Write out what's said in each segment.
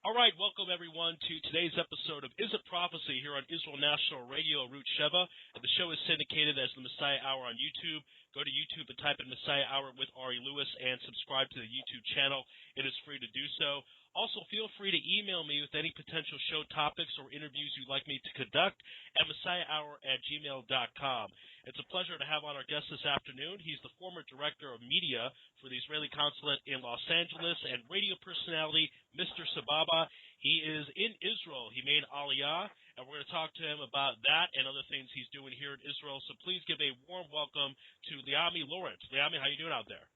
All right, welcome everyone to today's episode of Is It Prophecy here on Israel National Radio, Root Sheva. And the show is syndicated as the Messiah Hour on YouTube. Go to YouTube and type in Messiah Hour with Ari Lewis and subscribe to the YouTube channel. It is free to do so. Also, feel free to email me with any potential show topics or interviews you'd like me to conduct at messiahhour@gmail.com. It's a pleasure to have on our guest this afternoon. He's the former director of media for the Israeli Consulate in Los Angeles and radio personality Mr. Sababa. He is in Israel. He made Aliyah, and we're going to talk to him about that and other things he's doing here in Israel. So please give a warm welcome to LiAmi Lawrence. LiAmi, how you doing out there?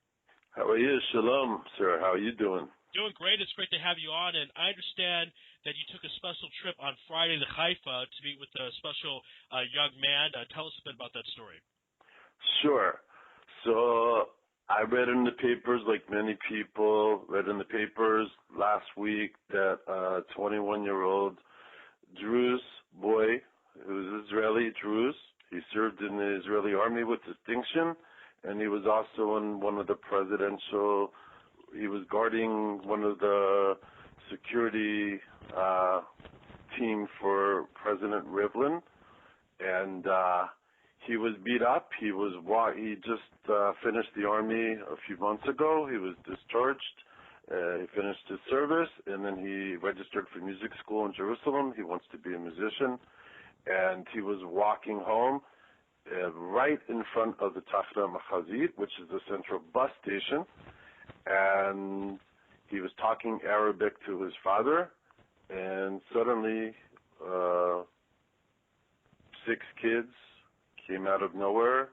How are you? Shalom, sir. How are you doing? Doing great. It's great to have you on. And I understand that you took a special trip on Friday to Haifa to meet with a special young man. Tell us a bit about that story. Sure. So I read in the papers, like many people, read in the papers last week that a 21-year-old Druze boy who's Israeli Druze, he served in the Israeli army with distinction, and he was also in one of the presidential, he was guarding one of the security team for President Rivlin, and he was beat up. He just finished the army a few months ago. He was discharged. He finished his service, and then he registered for music school in Jerusalem. He wants to be a musician, and he was walking home right in front of the Tachna Machazit, which is the central bus station, and he was talking Arabic to his father, and suddenly 6 kids came out of nowhere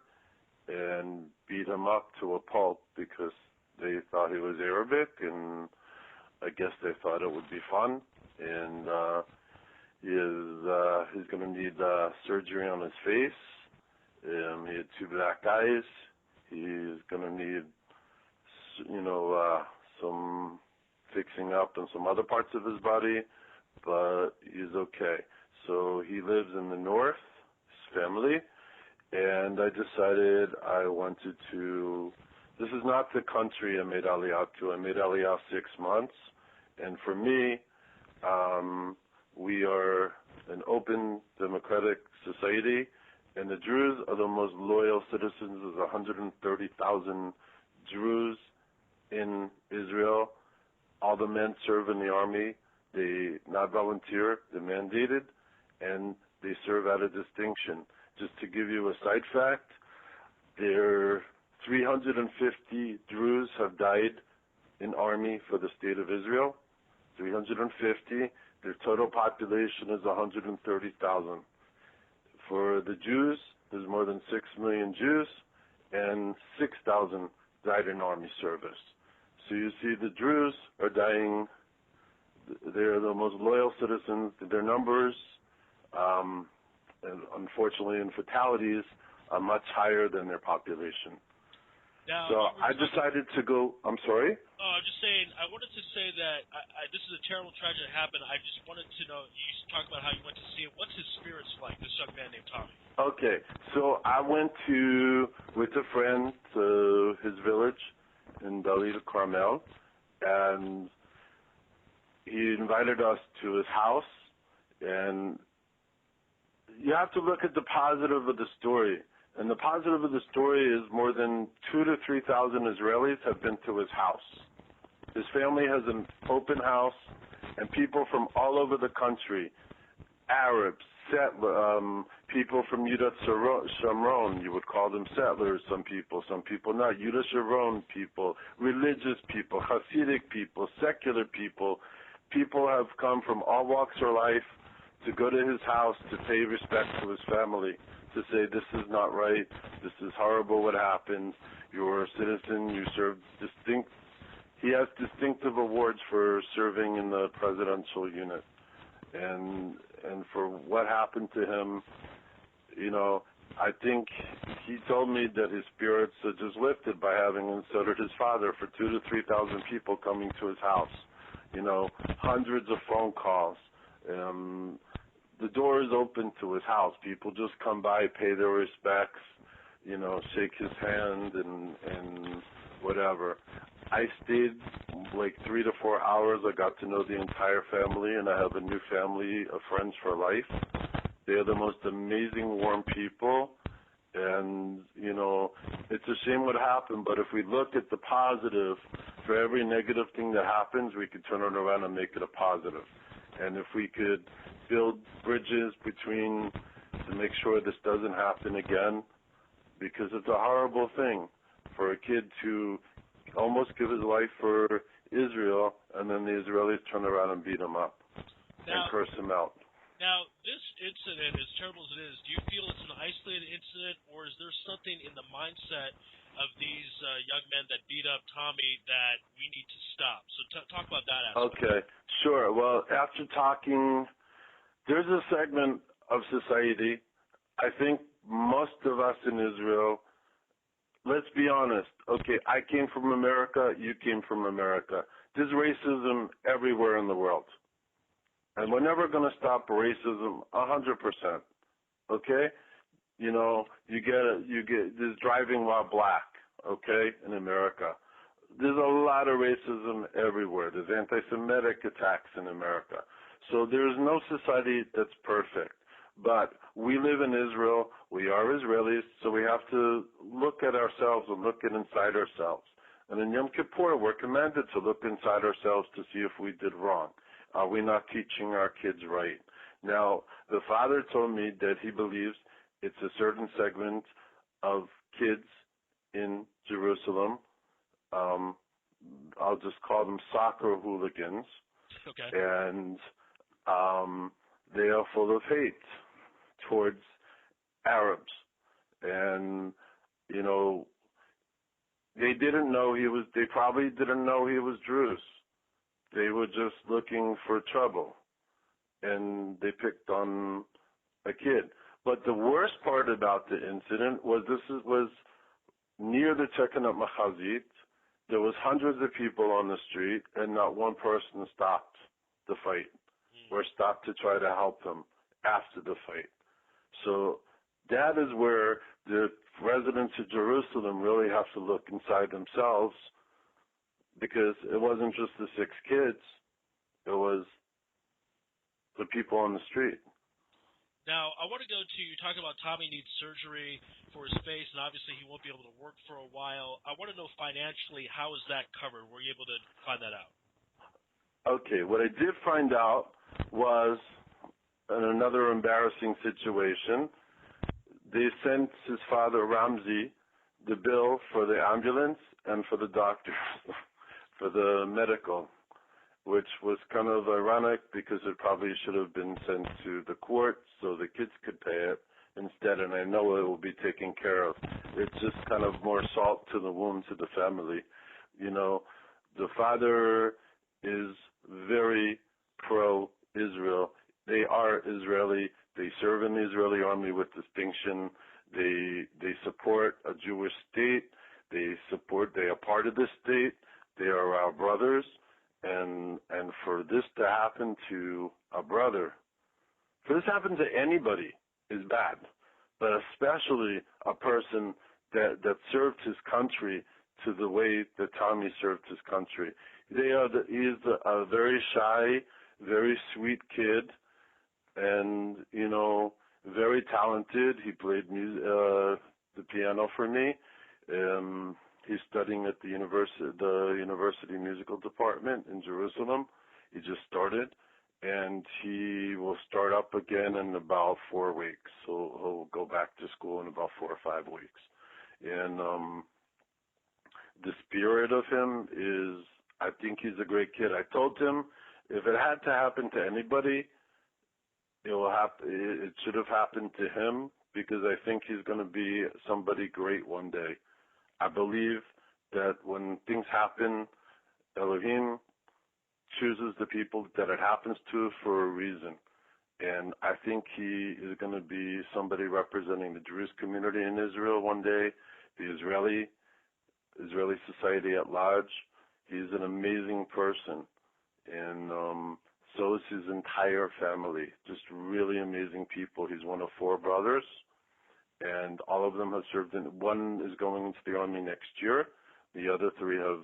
and beat him up to a pulp because they thought he was Arabic, and I guess they thought it would be fun, and he's going to need surgery on his face. He had 2 black eyes. He's going to need, some fixing up in some other parts of his body, but he's okay. So he lives in the north, his family, and I decided I wanted to, this is not the country I made Aliyah to. I made Aliyah 6 months, and for me, we are an open, democratic society, and the Druze are the most loyal citizens. There's 130,000 Druze in Israel. All the men serve in the army. They not volunteer, they're mandated, and they serve out of distinction. Just to give you a side fact, there 350 Druze have died in army for the state of Israel. 350. Their total population is 130,000. For the Jews, there's more than 6 million Jews, and 6,000 died in army service. So you see the Druze are dying. They're the most loyal citizens. Their numbers, and unfortunately in fatalities, are much higher than their population. Now, so I decided to go, I'm sorry? Oh, I'm just saying, I wanted to say that this is a terrible tragedy that happened. I just wanted to know, you talked about how you went to see it. What's his spirits like, this young man named Tommy? Okay, so I went with a friend to his village in Dalit Carmel, and he invited us to his house, and you have to look at the positive of the story. And the positive of the story is more than 2,000 to 3,000 Israelis have been to his house. His family has an open house, and people from all over the country, Arabs, people from Yudat Shamron, you would call them settlers, some people not, Yudat Sharon people, religious people, Hasidic people, secular people. People have come from all walks of life to go to his house to pay respect to his family, to say this is not right, this is horrible what happened, you're a citizen, you serve he has distinctive awards for serving in the presidential unit. And for what happened to him, I think he told me that his spirits are just lifted by having insulted his father for 2,000 to 3,000 people coming to his house. Hundreds of phone calls. The door is open to his house. People just come by, pay their respects, shake his hand and whatever. I stayed like 3 to 4 hours, I got to know the entire family, and I have a new family of friends for life. They are the most amazing, warm people. And, you know, it's a shame what happened, but if we look at the positive, for every negative thing that happens, we could turn it around and make it a positive. And if we could build bridges between to make sure this doesn't happen again, because it's a horrible thing for a kid to almost give his life for Israel, and then the Israelis turn around and beat him up and curse him out. Now, this incident, as terrible as it is, do you feel it's an isolated incident, or is there something in the mindset of these young men that beat up Tommy that we need to stop? So talk about that aspect. Okay, sure. Well, after talking, there's a segment of society, I think most of us in Israel, let's be honest, okay, I came from America, you came from America. There's racism everywhere in the world. And we're never going to stop racism 100%. Okay? You know, you get this driving while black, okay, in America. There's a lot of racism everywhere. There's anti-Semitic attacks in America. So there's no society that's perfect. But we live in Israel. We are Israelis, so we have to look at ourselves and look at inside ourselves. And in Yom Kippur, we're commanded to look inside ourselves to see if we did wrong. Are we not teaching our kids right? Now, the father told me that he believes it's a certain segment of kids in Jerusalem. I'll just call them soccer hooligans. Okay. And they are full of hate towards Arabs. And, you know, they probably didn't know he was Druze. They were just looking for trouble, and they picked on a kid. But the worst part about the incident was was near the Chekanat Machazit. There was hundreds of people on the street, and not one person stopped the fight or stopped to try to help him after the fight. So that is where the residents of Jerusalem really have to look inside themselves, because it wasn't just the 6 kids, it was the people on the street. Now, I want to go to, you talking about Tommy needs surgery for his face, and obviously he won't be able to work for a while. I want to know financially, how is that covered? Were you able to find that out? Okay, what I did find out was, in another embarrassing situation, they sent his father, Ramzi, the bill for the ambulance and for the doctors. For the medical, which was kind of ironic because it probably should have been sent to the court so the kids could pay it instead, and I know it will be taken care of. It's just kind of more salt to the wound to the family. You know, the father is very pro-Israel. They are Israeli. They serve in the Israeli army with distinction. They support a Jewish state. They are part of the state. They are our brothers, and for this to happen to a brother, for this to happen to anybody is bad, but especially a person that served his country to the way that Tommy served his country. He is a very shy, very sweet kid, and, you know, very talented. He played the piano for me. He's studying at the university musical department in Jerusalem. He just started, and he will start up again in about 4 weeks. So he'll go back to school in about 4 or 5 weeks. And the spirit of him is, I think he's a great kid. I told him if it had to happen to anybody, it should have happened to him, because I think he's going to be somebody great one day. I believe that when things happen, Elohim chooses the people that it happens to for a reason. And I think he is going to be somebody representing the Druze community in Israel one day, the Israeli society at large. He's an amazing person. And so is his entire family. Just really amazing people. He's one of 4 brothers. And all of them have served one is going into the army next year. The other 3 have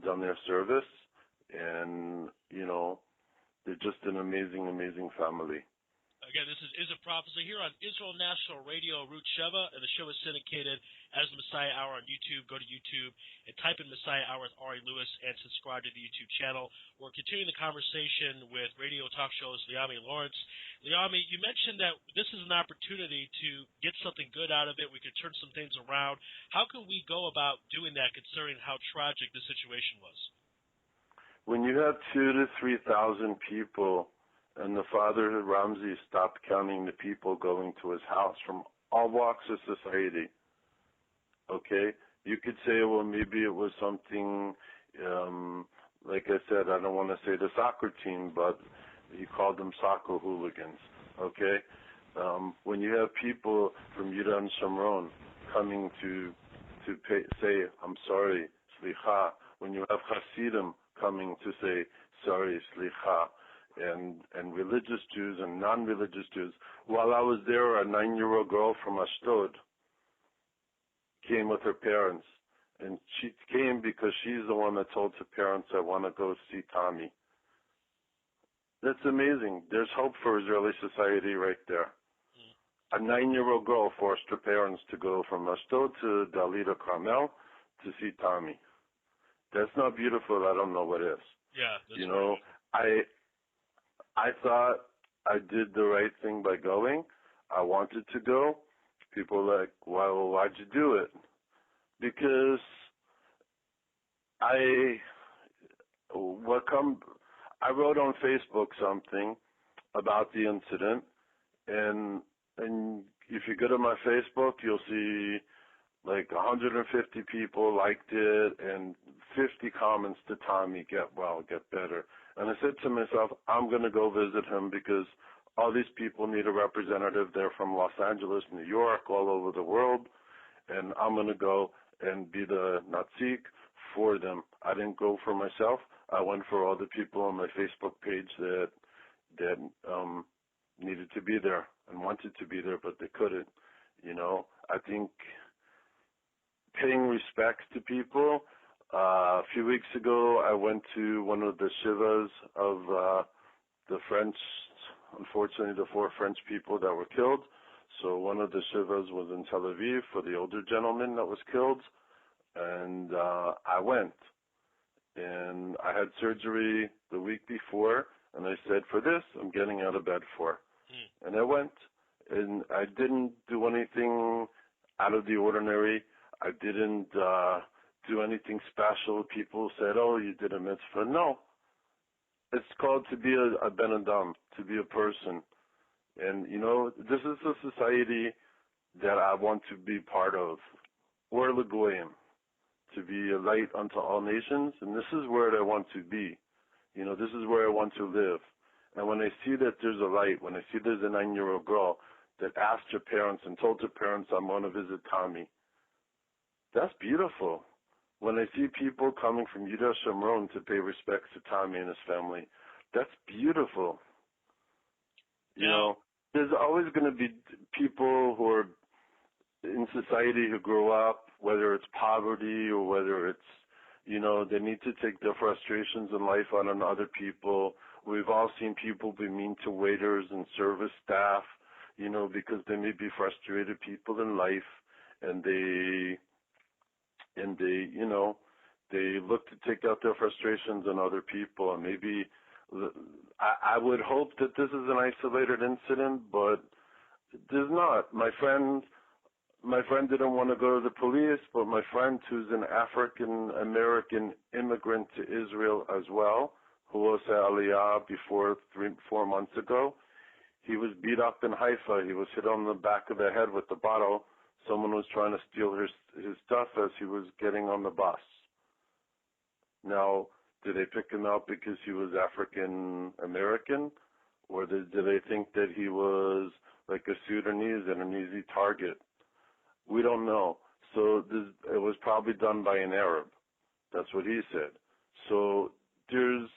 done their service. and they're just an amazing, amazing family. Again, this is a Prophecy here on Israel National Radio, Root Sheva, and the show is syndicated as the Messiah Hour on YouTube. Go to YouTube and type in Messiah Hour with Ari Lewis and subscribe to the YouTube channel. We're continuing the conversation with radio talk show host LiAmi Lawrence. LiAmi, you mentioned that this is an opportunity to get something good out of it. We could turn some things around. How can we go about doing that, considering how tragic the situation was? When you have 2,000 to 3,000 people, and the father Ramsey stopped counting the people going to his house from all walks of society. Okay? You could say, well, maybe it was something, like I said, I don't want to say the soccer team, but he called them soccer hooligans. Okay? When you have people from Yudah and Shomron coming to say, I'm sorry, slicha, when you have Hasidim coming to say, sorry, slicha, and religious Jews and non-religious Jews. While I was there, a 9-year-old girl from Ashdod came with her parents, and she came because she's the one that told her parents, I want to go see Tommy. That's amazing. There's hope for Israeli society right there. A 9-year-old girl forced her parents to go from Ashdod to Dalita Carmel to see Tommy. That's not beautiful. I don't know what is. Yeah, that's right. I thought I did the right thing by going. I wanted to go. People were like, well, why'd you do it? Because I wrote on Facebook something about the incident, and if you go to my Facebook, you'll see like 150 people liked it and 50 comments to Tommy, get well, get better. And I said to myself, I'm going to go visit him because all these people need a representative. They're from Los Angeles, New York, all over the world, and I'm going to go and be the Nazik for them. I didn't go for myself. I went for all the people on my Facebook page that needed to be there and wanted to be there, but they couldn't. I think paying respects to people. A few weeks ago, I went to one of the shivas of the French, unfortunately, the 4 French people that were killed. So one of the shivas was in Tel Aviv for the older gentleman that was killed, and I went. And I had surgery the week before, and I said, for this, I'm getting out of bed for. And I went, and I didn't do anything out of the ordinary. I didn't do anything special. People said, oh, you did a mitzvah. No. It's called to be a Ben Adam, to be a person. And, this is a society that I want to be part of. Or Legoyim, to be a light unto all nations. And this is where I want to be. This is where I want to live. And when I see that there's a light, when I see there's a 9-year-old girl that asked her parents and told her parents, I'm going to visit Tommy, that's beautiful. When I see people coming from Yudah Shomron to pay respects to Tommy and his family, that's beautiful. There's always going to be people who are in society who grow up, whether it's poverty or whether it's, they need to take their frustrations in life out on other people. We've all seen people be mean to waiters and service staff, because they may be frustrated people in life, and they look to take out their frustrations on other people. And maybe I would hope that this is an isolated incident, but there's not. My friend didn't want to go to the police, but my friend, who's an African-American immigrant to Israel as well, who was at Aliyah before 4 months ago, he was beat up in Haifa. He was hit on the back of the head with a bottle. Someone was trying to steal his stuff as he was getting on the bus. Now, did they pick him out because he was African-American? Or did they think that he was like a Sudanese and an easy target? We don't know. So it was probably done by an Arab. That's what he said. So there's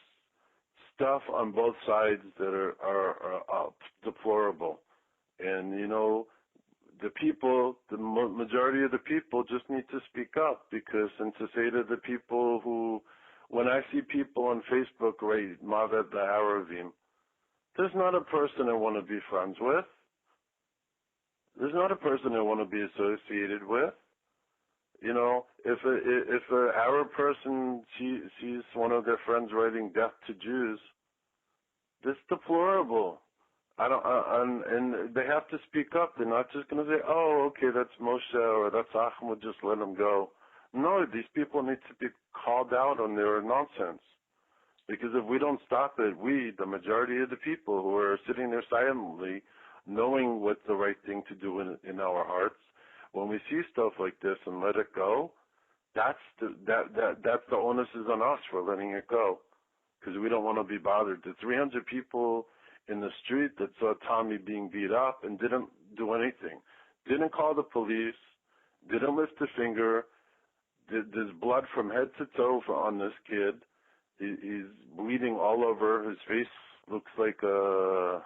stuff on both sides that are deplorable. And, the people, the majority of the people just need to speak up, and to say to the people who when I see people on Facebook write Mavet Aravim, there's not a person I want to be friends with. There's not a person I want to be associated with. You know, if an Arab person sees one of their friends writing death to Jews, that's deplorable. And they have to speak up. They're not just going to say, oh, okay, that's Moshe or that's Ahmed, just let them go. No, these people need to be called out on their nonsense. Because if we don't stop it, we, the majority of the people who are sitting there silently, knowing what's the right thing to do in our hearts, when we see stuff like this and let it go, that's the onus is on us for letting it go. Because we don't want to be bothered. The 300 people in the street that saw Tommy being beat up and didn't do anything, didn't call the police, didn't lift a finger. There's blood from head to toe on this kid. He's bleeding all over. His face looks like 2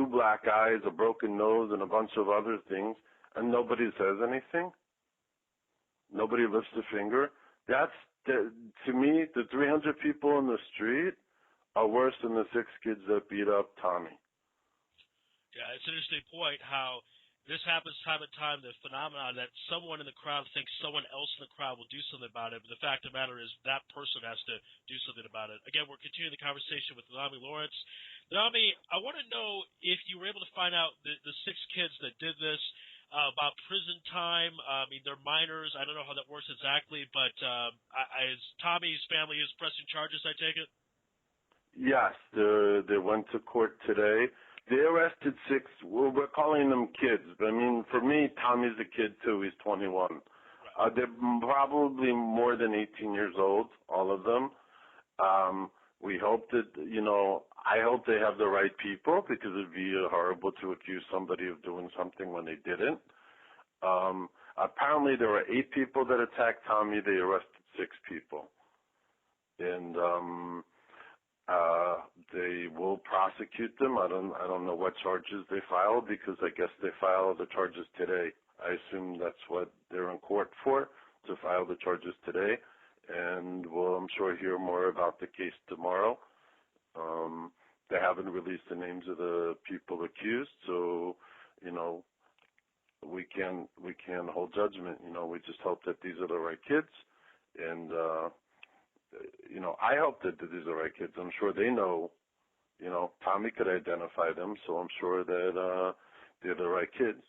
black eyes, a broken nose, and a bunch of other things, and nobody says anything. Nobody lifts a finger. To me, the 300 people in the street are worse than the 6 kids that beat up Tommy. Yeah, it's an interesting point how this happens time and time, the phenomenon that someone in the crowd thinks someone else in the crowd will do something about it, but the fact of the matter is that person has to do something about it. Again, we're continuing the conversation with LiAmi Lawrence. LiAmi, I want to know if you were able to find out the 6 kids that did this, about prison time. I mean, they're minors. I don't know how that works exactly, but as Tommy's family is pressing charges, I take it? Yes, they went to court today. They arrested 6. Well, we're calling them kids. I mean, for me, Tommy's a kid too. He's 21. Right. They're probably more than 18 years old, all of them. We hope that, I hope they have the right people, because it'd be horrible to accuse somebody of doing something when they didn't. Apparently there were 8 people that attacked Tommy. They arrested 6 people. And they will prosecute them. I don't know what charges they filed, because I guess they filed the charges today. I assume that's what they're in court for, to file the charges today. And we'll, I'm sure, hear more about the case tomorrow. They haven't released the names of the people accused, so, we can't hold judgment. We just hope that these are the right kids. And, I hope that these are the right kids. I'm sure they know, Tommy could identify them, so I'm sure that they're the right kids,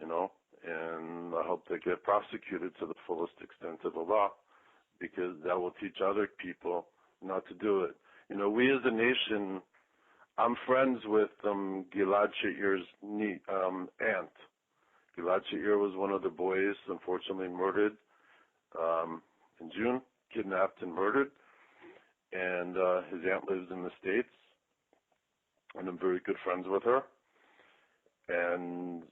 and I hope they get prosecuted to the fullest extent of the law, because that will teach other people not to do it. We as a nation, I'm friends with Gilad Shair's aunt. Gilad Shair was one of the boys, unfortunately murdered in June, kidnapped and murdered. And his aunt lives in the States, and I'm very good friends with her. And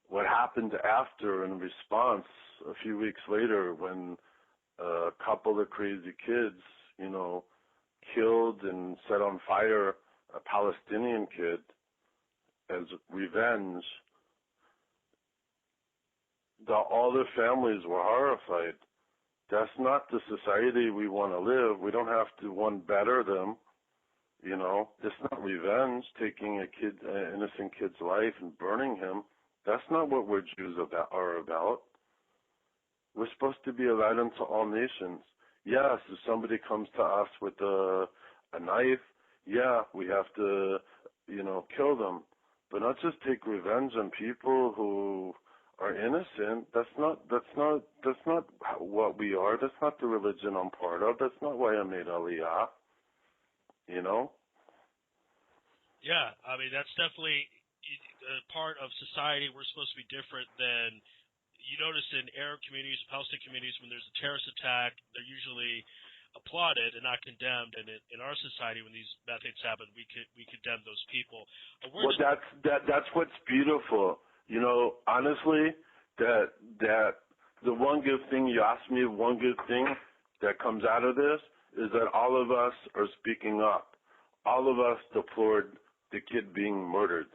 what happened after, in response, a few weeks later, when a couple of crazy kids, killed and set on fire a Palestinian kid as revenge, all their families were horrified. That's not the society we want to live. We don't have to better them. It's not revenge, taking an innocent kid's life and burning him. That's not what we're Jews are about. We're supposed to be a light unto all nations. Yes, if somebody comes to us with a knife, yeah, we have to, kill them. But not just take revenge on people who are innocent. That's not what we are. That's not the religion I'm part of. That's not why I made Aliyah. Yeah, I mean, that's definitely a part of society. We're supposed to be different than, you notice in Arab communities, Palestinian communities, when there's a terrorist attack, they're usually applauded and not condemned. And in our society, when these bad things happen, we condemn those people. Well, that's what's beautiful. Honestly, that the one good thing, you asked me, one good thing that comes out of this is that all of us are speaking up. All of us deplored the kid being murdered.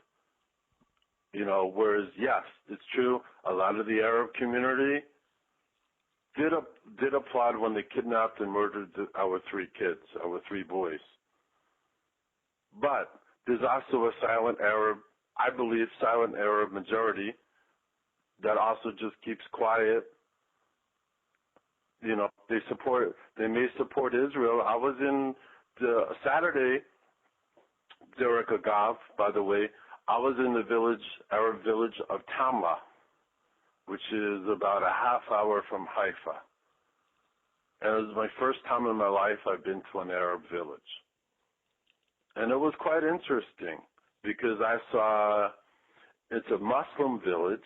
Whereas, yes, it's true, a lot of the Arab community did applaud when they kidnapped and murdered our 3 kids, our 3 boys. But there's also a silent Arab, I believe, silent Arab majority that also just keeps quiet. You know, they may support Israel. I was in the Saturday, Derek Agav, by the way, I was in the Arab village of Tamla, which is about a half hour from Haifa. And it was my first time in my life I've been to an Arab village. And it was quite interesting because I saw it's a Muslim village,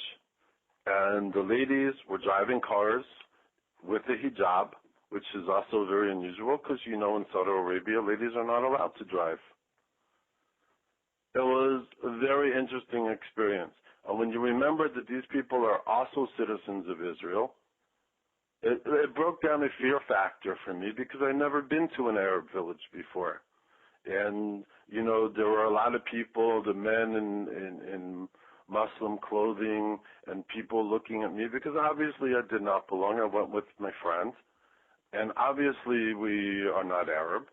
and the ladies were driving cars with a hijab, which is also very unusual because, you know, in Saudi Arabia, ladies are not allowed to drive. It was a very interesting experience. And when you remember that these people are also citizens of Israel, it broke down a fear factor for me because I'd never been to an Arab village before. And, you know, there were a lot of people, the men in Muslim clothing, and people looking at me because obviously I did not belong. I went with my friends. And obviously we are not Arab,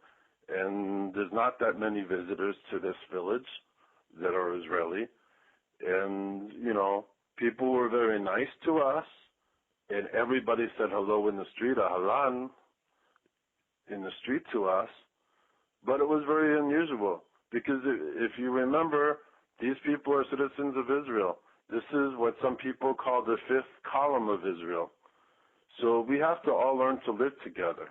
and there's not that many visitors to this village that are Israeli. And, you know, people were very nice to us, and everybody said hello in the street, ahlan, in the street to us. But it was very unusual because if you remember, these people are citizens of Israel. This is what some people call the 5th column of Israel. So we have to all learn to live together.